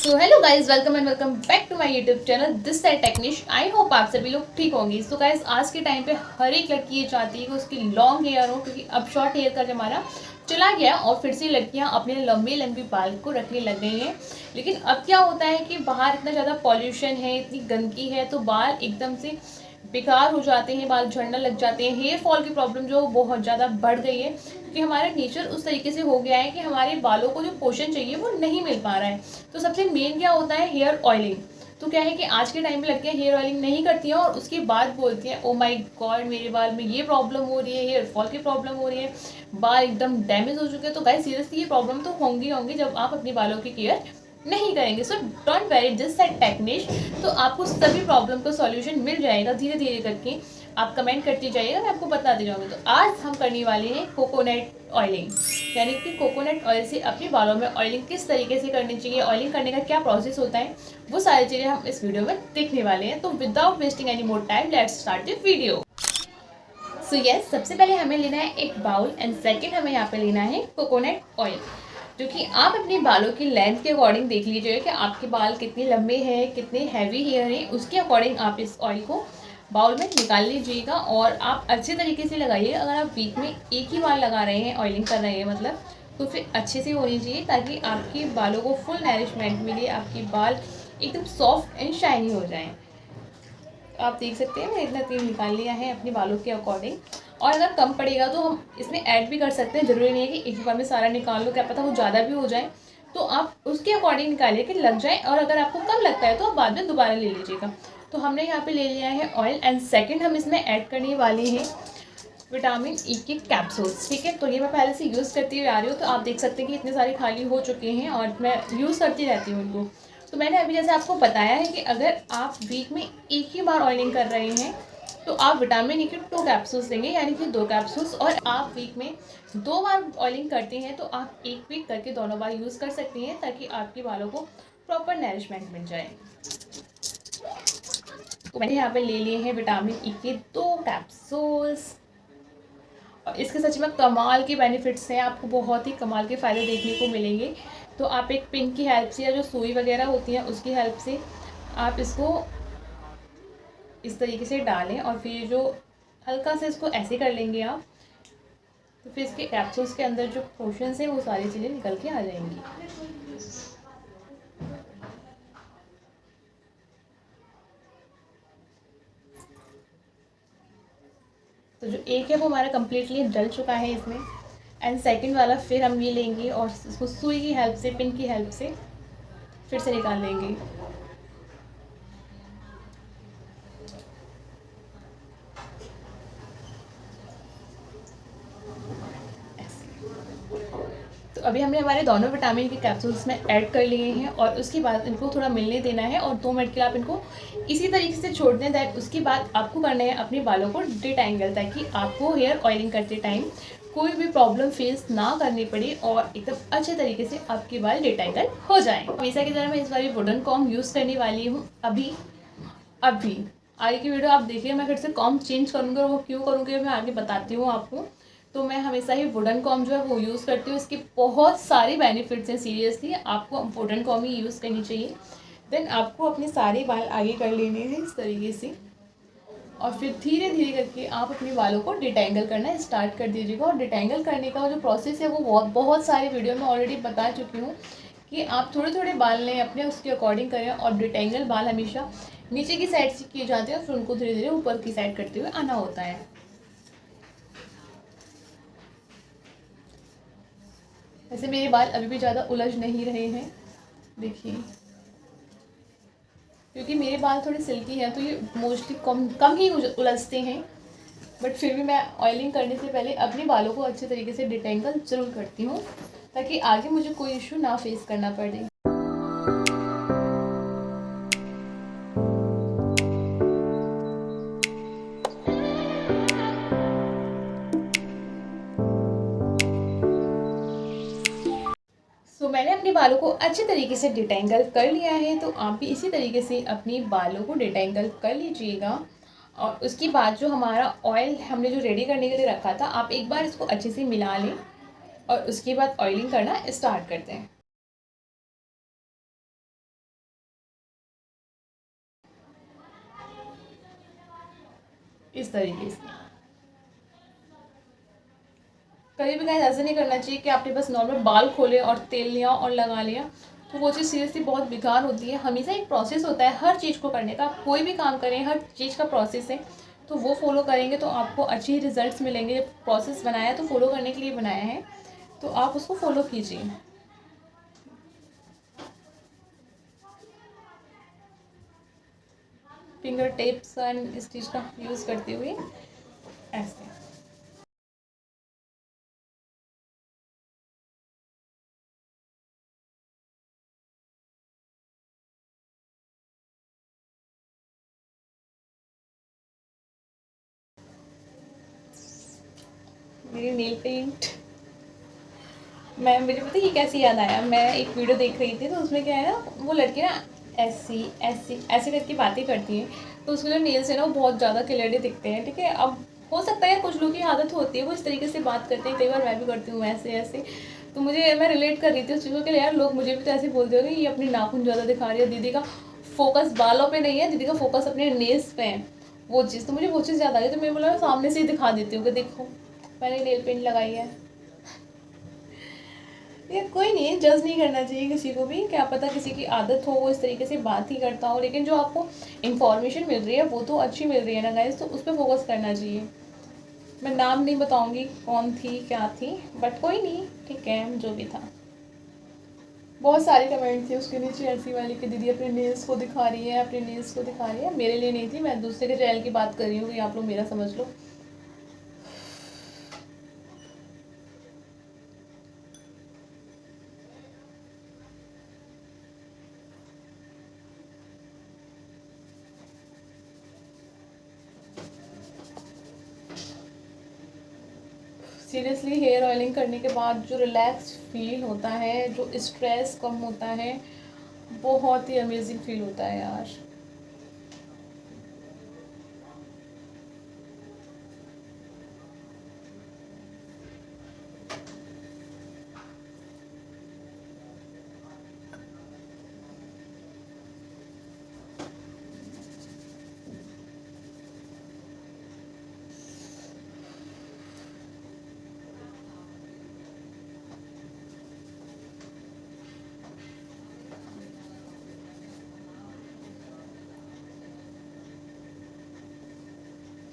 So hello guys, welcome and welcome back to my YouTube channel this side Technish. I hope आप सभी लोग ठीक होंगे। So guys, आज के टाइम पे हर एक लड़की ये चाहती है कि उसकी लॉन्ग हेयर हो, क्योंकि अब शॉर्ट हेयर का जमाना चला गया और फिर से लड़कियां अपने लंबे लंबे बाल को रखने लग गई हैं। लेकिन अब क्या होता है कि बाहर इतना ज़्यादा पॉल्यूशन है, इतनी गंदगी है, तो बाल एकदम से बेकार हो जाते हैं, बाल झड़ने लग जाते हैं। हेयर फॉल की प्रॉब्लम जो बहुत ज़्यादा बढ़ गई है, क्योंकि हमारा नेचर उस तरीके से हो गया है कि हमारे बालों को जो पोषण चाहिए वो नहीं मिल पा रहा है। तो सबसे मेन क्या होता है, हेयर ऑयलिंग। तो क्या है कि आज के टाइम पे लड़कियां हेयर ऑयलिंग नहीं करती हैं और उसके बाद बोलती हैं, ओ माय गॉड, मेरे बाल में ये प्रॉब्लम हो रही है, हेयर फॉल की प्रॉब्लम हो रही है, बाल एकदम डैमेज हो चुके हैं। तो गाइस, सीरियसली ये प्रॉब्लम तो होंगी जब आप अपने बालों की केयर नहीं करेंगे। So don't worry this side Technish. तो आपको सभी प्रॉब्लम का सॉल्यूशन मिल जाएगा धीरे धीरे करके। आप कमेंट करते जाइएगा, मैं आपको बताते जाऊँगी। तो आज हम करने वाले हैं कोकोनट ऑयलिंग, यानी कि कोकोनट ऑयल से अपने बालों में ऑयलिंग किस तरीके से करनी चाहिए, ऑयलिंग करने का क्या प्रोसेस होता है, वो सारी चीज़ें हम इस वीडियो में देखने वाले हैं। तो without wasting any more time, let's start the video. So yes, सबसे पहले हमें लेना है एक बाउल एंड सेकंड हमें यहाँ पे लेना है कोकोनट ऑयल, जो कि आप अपने बालों की लेंथ के अकॉर्डिंग देख लीजिए कि आपके बाल कितने लंबे हैं, कितने हैवी हेयर हैं, उसके अकॉर्डिंग आप इस ऑयल को बाउल में निकाल लीजिएगा और आप अच्छे तरीके से लगाइएगा। अगर आप वीक में एक ही बार लगा रहे हैं, ऑयलिंग कर रहे हैं मतलब, तो फिर अच्छे से होनी चाहिए ताकि आपके बालों को फुल नरिशमेंट मिले, आपके बाल एकदम सॉफ्ट एंड शाइनी हो जाएं। आप देख सकते हैं मैंने इतना तेल निकाल लिया है अपने बालों के अकॉर्डिंग। और अगर कम पड़ेगा तो हम इसमें ऐड भी कर सकते हैं, ज़रूरी नहीं है कि एक बार में सारा निकाल लो, क्या पता वो ज़्यादा भी हो जाए। तो आप उसके अकॉर्डिंग निकालिए कि लग जाए, और अगर आपको कम लगता है तो आप बाद में दोबारा ले लीजिएगा। तो हमने यहाँ पे ले लिया है ऑयल एंड सेकंड हम इसमें ऐड करने वाले हैं विटामिन ई के कैप्सूल्स। ठीक है, तो ये मैं पहले से यूज़ करती हुई आ रही हूँ, तो आप देख सकते हैं कि इतने सारे खाली हो चुके हैं और मैं यूज़ करती रहती हूँ इनको। तो मैंने अभी जैसे आपको बताया है कि अगर आप वीक में एक ही बार ऑयलिंग कर रहे हैं तो आप विटामिन ई के 2 कैप्सूल्स लेंगे, यानी कि 2 कैप्सूल्स। और आप वीक में 2 बार ऑयलिंग करते हैं तो आप एक वीक करके दोनों बार यूज़ कर सकती हैं, ताकि आपके बालों को प्रॉपर नरिशमेंट मिल जाए। तो मैंने यहाँ पे ले लिए हैं विटामिन ई के 2 कैप्सूल्स और इसके सच में कमाल के बेनिफिट्स हैं, आपको बहुत ही कमाल के फ़ायदे देखने को मिलेंगे। तो आप एक पिन की हेल्प से या जो सुई वगैरह होती है उसकी हेल्प से आप इसको इस तरीके से डालें और फिर जो हल्का से इसको ऐसे कर लेंगे आप, तो फिर इसके कैप्सूल्स के अंदर जो पोर्शंस हैं वो सारी चीज़ें निकल के आ जाएंगी। तो जो एक है वो हमारा कम्प्लीटली डल चुका है इसमें, एंड सेकंड वाला फिर हम ये लेंगे और इसको सुई की हेल्प से, पिन की हेल्प से फिर से निकाल लेंगे। तो अभी हमने हमारे दोनों विटामिन के कैप्सूल्स में ऐड कर लिए हैं और उसके बाद इनको थोड़ा मिलने देना है और 2 मिनट के लिए आप इनको इसी तरीके से छोड़ दें। दैट उसके बाद आपको करना है अपने बालों को डिटैंगल, ताकि आपको हेयर ऑयलिंग करते टाइम कोई भी प्रॉब्लम फेस ना करनी पड़े और एकदम अच्छे तरीके से आपके बाल डिटैंगल हो जाएँ। हमेशा की तरह मैं इस बार वुडन कॉम्ब यूज़ करने वाली हूँ। अभी आगे की वीडियो आप देखिए, मैं फिर से कॉम्ब चेंज करूँगी और वो क्यों करूँगी मैं आगे बताती हूँ आपको। तो मैं हमेशा ही वुडन कॉम्ब जो है वो यूज़ करती हूँ। इसके बहुत सारे बेनिफिट्स हैं, सीरियसली आपको वुडन कॉम्ब ही यूज़ करनी चाहिए। देन आपको अपने सारे बाल आगे कर लेने हैं इस तरीके से, और फिर धीरे धीरे करके आप अपने बालों को डिटैंगल करना स्टार्ट कर दीजिएगा। और डिटैंगल करने का जो प्रोसेस है वो बहुत सारे वीडियो में ऑलरेडी बता चुकी हूँ कि आप थोड़े थोड़े बाल लें अपने, उसके अकॉर्डिंग करें। और डिटैंगल बाल हमेशा नीचे की साइड से किए जाते हैं, फिर उनको धीरे धीरे ऊपर की साइड करते हुए आना होता है। वैसे मेरे बाल अभी भी ज़्यादा उलझ नहीं रहे हैं, देखिए, क्योंकि मेरे बाल थोड़े सिल्की हैं तो ये मोस्टली कम ही उलझते हैं। बट फिर भी मैं ऑयलिंग करने से पहले अपने बालों को अच्छे तरीके से डिटेंगल ज़रूर करती हूँ, ताकि आगे मुझे कोई इशू ना फेस करना पड़े। मैंने अपने बालों को अच्छे तरीके से डिटेंगल कर लिया है, तो आप भी इसी तरीके से अपने बालों को डिटेंगल कर लीजिएगा। और उसके बाद जो हमारा ऑयल हमने जो रेडी करने के लिए रखा था, आप एक बार इसको अच्छे से मिला लें और उसके बाद ऑयलिंग करना स्टार्ट करते हैं। इस तरीके से। कभी भी गाइस ऐसा नहीं करना चाहिए कि आपने बस नॉर्मल बाल खोले और तेल लिया और लगा लिया, तो वो चीज़ सीरियसली बहुत बेकार होती है। हमेशा एक प्रोसेस होता है हर चीज़ को करने का। आप कोई भी काम करें, हर चीज़ का प्रोसेस है, तो वो फॉलो करेंगे तो आपको अच्छे ही रिजल्ट्स मिलेंगे। प्रोसेस बनाया है तो फॉलो करने के लिए बनाया है, तो आप उसको फॉलो कीजिए। फिंगर टिप्स एंड इस चीज़ का यूज़ करते हुए ऐसे। मेरी नेल पेंट, मैं मुझे पता है ये कैसे याद आया। मैं एक वीडियो देख रही थी, तो उसमें क्या है ना, वो लड़की ना ऐसी ऐसी ऐसे करके बातें करती हैं, तो उसके जो नेल्स है ना वो बहुत ज़्यादा क्लियरली दिखते हैं। ठीक है, अब हो सकता है कुछ लोगों की आदत होती है वो इस तरीके से बात करते हैं, कई बार मैं भी करती हूँ ऐसे ऐसे। तो मैं रिलेट कर रही थी उस चीज़ को कि यार लोग मुझे भी तो ऐसे बोलते हो कि ये अपनी नाखून ज़्यादा दिखा रही है, दीदी का फोकस बालों पे नहीं है, दीदी का फोकस अपने नेल्स पे है। वो चीज़ तो मुझे वो चीज़ याद आ गई, तो मैं बोला सामने से ही दिखा देती हूँ कि देखो मैंने नेल पेंट लगाई है। ये कोई नहीं, जज नहीं करना चाहिए किसी को भी। क्या पता किसी की आदत हो वो इस तरीके से बात ही करता हो, लेकिन जो आपको इन्फॉर्मेशन मिल रही है वो तो अच्छी मिल रही है ना गाइस, तो उस पर फोकस करना चाहिए। मैं नाम नहीं बताऊंगी कौन थी क्या थी, बट कोई नहीं, ठीक है जो भी था। बहुत सारे कमेंट थे उसके नीचे ऐसी वाली कि दीदी अपने नेल्स को दिखा रही है, अपने नेल्स को दिखा रही है। मेरे लिए नहीं थी, मैं दूसरे के चैनल की बात कर रही हूँ कि आप लोग मेरा समझ लो। सीरियसली हेयर ऑयलिंग करने के बाद जो रिलैक्स फील होता है, जो स्ट्रेस कम होता है, बहुत ही अमेजिंग फील होता है यार।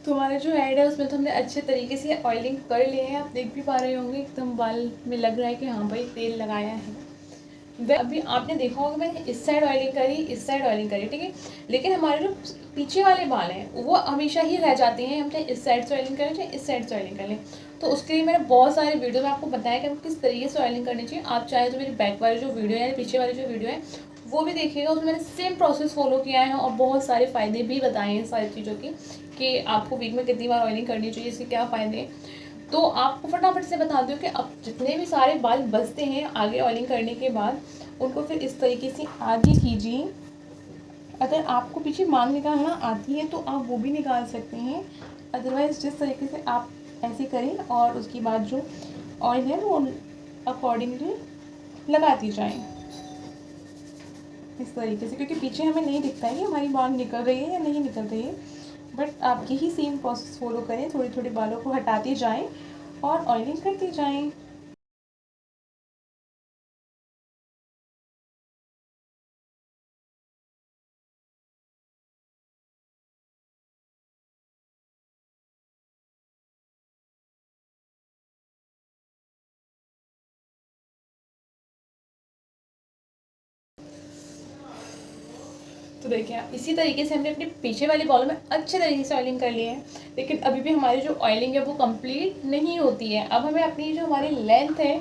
तो हमारे जो हेड है उसमें तो हमने अच्छे तरीके से ऑयलिंग कर लिए हैं। आप देख भी पा रहे होंगे एकदम बाल में लग रहा है कि हाँ भाई तेल लगाया है। अभी आपने देखा होगा मैंने इस साइड ऑयलिंग करी, इस साइड ऑयलिंग करी, ठीक है, लेकिन हमारे जो पीछे वाले बाल हैं वो हमेशा ही रह जाते हैं। हम चाहे इस साइड से ऑयलिंग करें चाहे इस साइड से ऑयलिंग कर लें। तो उसके लिए मैंने बहुत सारे वीडियो में आपको बताया कि आपको किस तरीके से ऑयलिंग करनी चाहिए। आप चाहे तो मेरी बैक वाली जो वीडियो है, पीछे वाली जो वीडियो है वो भी देखिएगा, उसमें मैंने सेम प्रोसेस फॉलो किया है और बहुत सारे फ़ायदे भी बताए हैं सारी चीज़ों की, कि आपको वीक में कितनी बार ऑयलिंग करनी चाहिए, इसके क्या फ़ायदे हैं। तो आपको फटाफट से बता दूँ कि अब जितने भी सारे बाल बचते हैं आगे ऑयलिंग करने के बाद, उनको फिर इस तरीके से आगे कीजिए। अगर आपको पीछे मांग निकालना आती है तो आप वो भी निकाल सकते हैं, अदरवाइज़ जिस तरीके से आप ऐसे करें और उसके बाद जो ऑयल है वो अकॉर्डिंगली लगाती जाएं इस तरीके से, क्योंकि पीछे हमें नहीं दिखता है कि हमारी बाल निकल रही है या नहीं निकल रही है। बट आप यही सेम प्रोसेस फॉलो करें, थोड़ी थोड़ी बालों को हटाते जाएं और ऑयलिंग करते जाएं। तो देखिए इसी तरीके से हमने अपने पीछे वाले बालों में अच्छे तरीके से ऑयलिंग कर लिए हैं, लेकिन अभी भी हमारी जो ऑयलिंग है वो कंप्लीट नहीं होती है। अब हमें अपनी जो हमारी लेंथ है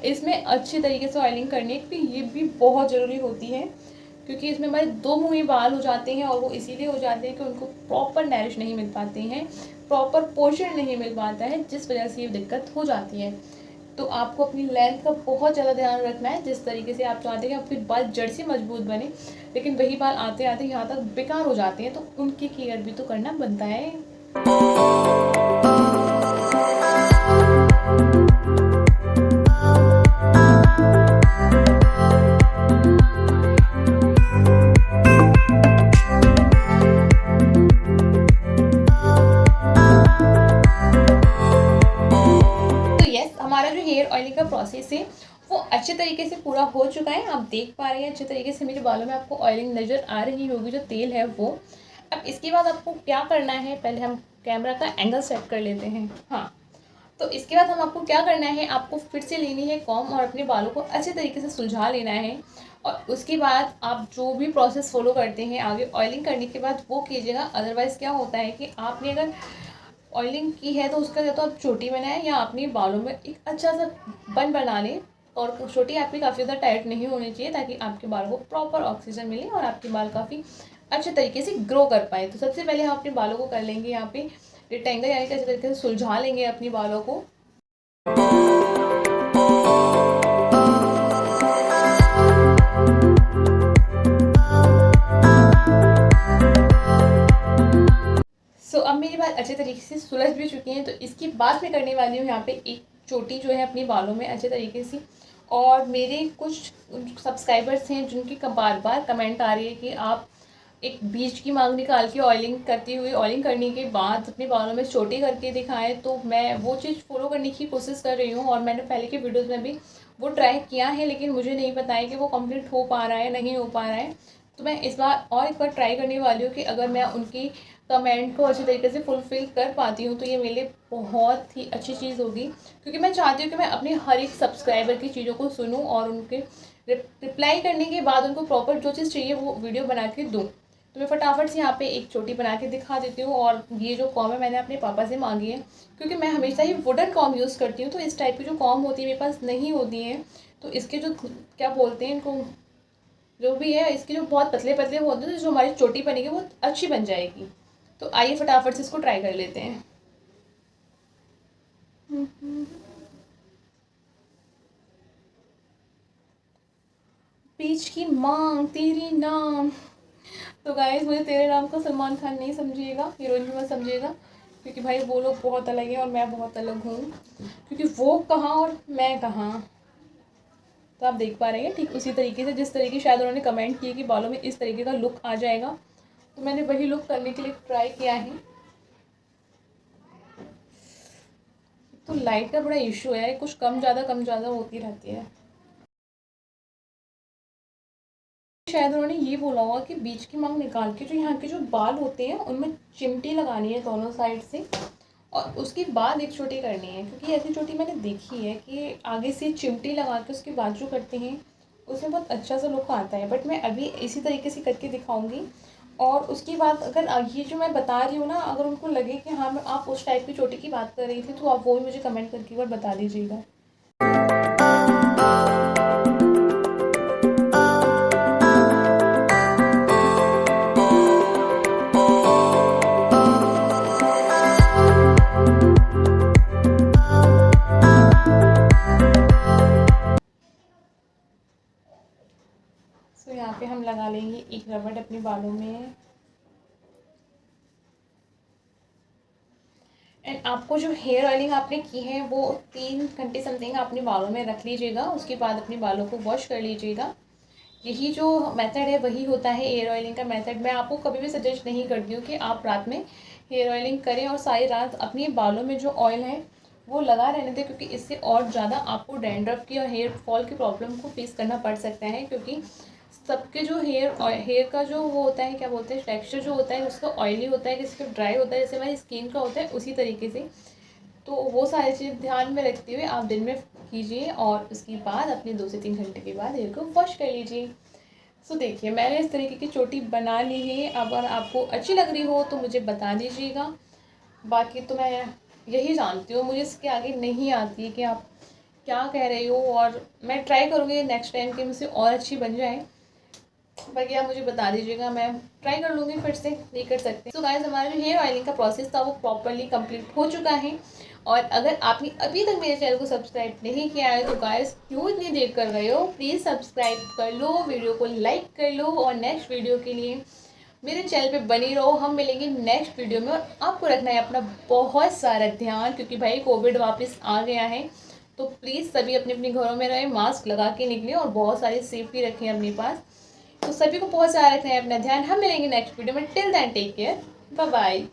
इसमें अच्छे तरीके से ऑयलिंग करनी है, क्योंकि ये भी बहुत ज़रूरी होती है, क्योंकि इसमें हमारे दो मुँही बाल हो जाते हैं और वो इसीलिए हो जाते हैं कि उनको प्रॉपर नरिश नहीं मिल पाते हैं, प्रॉपर पोषण नहीं मिल पाता है, जिस वजह से ये दिक्कत हो जाती है। तो आपको अपनी लेंथ का बहुत ज़्यादा ध्यान रखना है, जिस तरीके से आप चाहते हैं कि आपके बाल जड़ से मजबूत बने, लेकिन वही बाल आते आते यहाँ तक बेकार हो जाते हैं, तो उनकी केयर भी तो करना बनता है। तरीके से पूरा हो चुका है, आप देख पा रहे हैं अच्छे तरीके से मेरे बालों में आपको ऑयलिंग नज़र आ रही होगी, जो तेल है वो। अब इसके बाद आपको क्या करना है, पहले हम कैमरा का एंगल सेट कर लेते हैं। हाँ, तो इसके बाद हम आपको क्या करना है, आपको फिर से लेनी है कॉम्ब और अपने बालों को अच्छे तरीके से सुलझा लेना है। और उसके बाद आप जो भी प्रोसेस फॉलो करते हैं आगे ऑयलिंग करने के बाद वो कीजिएगा। अदरवाइज़ क्या होता है कि आपने अगर ऑयलिंग की है तो उसका या तो आप चोटी बनाएं या अपने बालों में एक अच्छा सा बन बना लें। और चोटी आपकी काफ़ी ज़्यादा टाइट नहीं होनी चाहिए, ताकि आपके बालों को प्रॉपर ऑक्सीजन मिले और आपके बाल काफ़ी अच्छे तरीके से ग्रो कर पाए। तो सबसे पहले हम अपने बालों को कर लेंगे यहाँ पे रिटेंगल, यानी कि अच्छे तरीके से सुलझा लेंगे अपने बालों को। अब मेरी बाल अच्छे तरीके से सुलझ भी चुकी हैं, तो इसके बाद मैं करने वाली हूँ यहाँ पे एक चोटी जो है अपने बालों में अच्छे तरीके से। और मेरे कुछ सब्सक्राइबर्स हैं जिनकी बार बार कमेंट आ रही है कि आप एक बीच की मांग निकाल के ऑयलिंग करती हुई, ऑयलिंग करने के बाद अपने बालों में चोटी करके दिखाएं। तो मैं वो चीज़ फॉलो करने की कोशिश कर रही हूँ और मैंने पहले के वीडियोज़ में भी वो ट्राई किया है, लेकिन मुझे नहीं पता है कि वो कंप्लीट हो पा रहा है नहीं हो पा रहा है। तो मैं इस बार और एक बार ट्राई करने वाली हूँ कि अगर मैं उनकी कमेंट को अच्छे तरीके से फुलफ़िल कर पाती हूँ तो ये मेरे लिए बहुत ही अच्छी चीज़ होगी, क्योंकि मैं चाहती हूँ कि मैं अपने हर एक सब्सक्राइबर की चीज़ों को सुनूँ और उनके रिप्लाई करने के बाद उनको प्रॉपर जो चीज़ चाहिए वो वीडियो बना के दूँ। तो मैं फटाफट से यहाँ पे एक चोटी बना के दिखा देती हूँ। और ये जो कॉम है मैंने अपने पापा से मांगी है, क्योंकि मैं हमेशा ही वुडन कॉम यूज़ करती हूँ। तो इस टाइप की जो कॉम होती है मेरे पास नहीं होती हैं, तो इसके जो क्या बोलते हैं इनको, जो भी है इसके जो बहुत पतले पतले होते हैं, तो जो हमारी चोटी बनेगी वो अच्छी बन जाएगी। तो आइए फटाफट से इसको ट्राई कर लेते हैं। बीच की मांग तेरी नाम। तो गाइस मुझे तेरे नाम को सलमान खान नहीं समझिएगा, हीरोइन भी मत समझिएगा, क्योंकि भाई वो लोग बहुत अलग हैं और मैं बहुत अलग हूँ, क्योंकि वो कहाँ और मैं कहाँ। तो आप देख पा रहे हैं ठीक उसी तरीके से जिस तरीके शायद उन्होंने कमेंट किए कि बालों में इस तरीके का लुक आ जाएगा, तो मैंने वही लुक करने के लिए ट्राई किया है। तो लाइट का बड़ा इशू है, कुछ कम ज़्यादा होती रहती है। शायद उन्होंने ये बोला होगा कि बीच की मांग निकाल के जो यहाँ के जो बाल होते हैं उनमें चिमटी लगानी है दोनों साइड से, और उसके बाद एक चोटी करनी है। क्योंकि ऐसी चोटी मैंने देखी है कि आगे से चिमटी लगा के उसके बाद जो करते हैं उसमें बहुत अच्छा सा लुक आता है। बट मैं अभी इसी तरीके से करके दिखाऊंगी। और उसके बाद अगर ये जो मैं बता रही हूँ ना, अगर उनको लगे कि हाँ आप उस टाइप की चोटी की बात कर रही थी, तो आप वो भी मुझे कमेंट करके एक बार बता दीजिएगा। तो यहाँ पे हम लगा लेंगे एक रबड़ अपने बालों में। एंड आपको जो हेयर ऑयलिंग आपने की है वो 3 घंटे समथिंग अपने बालों में रख लीजिएगा, उसके बाद अपने बालों को वॉश कर लीजिएगा। यही जो मेथड है वही होता है हेयर ऑयलिंग का मेथड। मैं आपको कभी भी सजेस्ट नहीं करती हूँ कि आप रात में हेयर ऑयलिंग करें और सारी रात अपने बालों में जो ऑयल है वो लगा रहने दें, क्योंकि इससे और ज़्यादा आपको डैंड्रफ की और हेयर फॉल की प्रॉब्लम को फेस करना पड़ सकता है। क्योंकि सबके जो हेयर का जो वो होता है, क्या बोलते हैं, टेक्सचर जो होता है उसका ऑयली होता है, किसी का ड्राई होता है, जैसे हमारी स्किन का होता है उसी तरीके से। तो वो सारी चीज़ ध्यान में रखते हुए आप दिन में कीजिए और उसके बाद अपने 2 से 3 घंटे के बाद हेयर को वॉश कर लीजिए। सो देखिए मैंने इस तरीके की चोटी बना ली है। अगर आपको अच्छी लग रही हो तो मुझे बता दीजिएगा। बाकी तो मैं यही जानती हूँ, मुझे इसके आगे नहीं आती है कि आप क्या कह रहे हो। और मैं ट्राई करूँगी नेक्स्ट टाइम कि मुझसे और अच्छी बन जाए। बाकी आप मुझे बता दीजिएगा, मैं ट्राई कर लूँगी फिर से, नहीं कर सकते। तो गाइस हमारा जो हेयर ऑयलिंग का प्रोसेस था वो प्रॉपरली कंप्लीट हो चुका है। और अगर आपने अभी तक मेरे चैनल को सब्सक्राइब नहीं किया है तो गाइस क्यों इतनी देर कर रहे हो, प्लीज़ सब्सक्राइब कर लो, वीडियो को लाइक कर लो और नेक्स्ट वीडियो के लिए मेरे चैनल पे बनी रहो। हम मिलेंगे नेक्स्ट वीडियो में। और आपको रखना है अपना बहुत सारा ध्यान, क्योंकि भाई कोविड वापस आ गया है। तो प्लीज़ सभी अपने अपने घरों में रहें, मास्क लगा के निकलें और बहुत सारी सेफ्टी रखें अपने पास। तो सभी को बहुत सारा रखना है अपना ध्यान। हम मिलेंगे नेक्स्ट वीडियो में। Till then take care, bye bye.